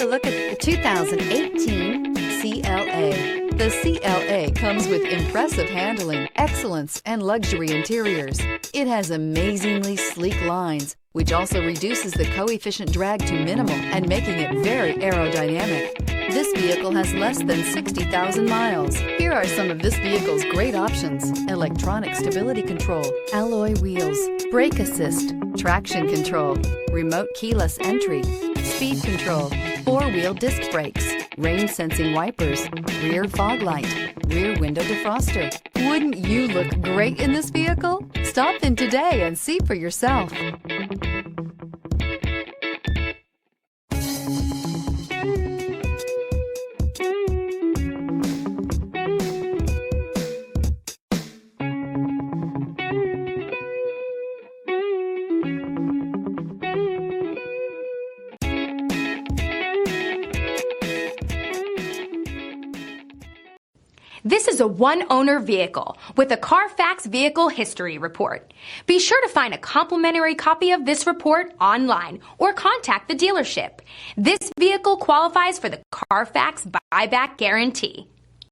a look at the 2018 CLA. The CLA comes with impressive handling, excellence, and luxury interiors. It has amazingly sleek lines, which also reduces the coefficient drag to minimal and making it very aerodynamic. This vehicle has less than 60,000 miles. Here are some of this vehicle's great options: electronic stability control, alloy wheels, brake assist, traction control, remote keyless entry, speed control, four-wheel disc brakes, rain sensing wipers, rear fog light, rear window defroster. Wouldn't you look great in this vehicle? Stop in today and see for yourself. This is a one-owner vehicle with a Carfax Vehicle History Report. Be sure to find a complimentary copy of this report online or contact the dealership. This vehicle qualifies for the Carfax Buyback Guarantee.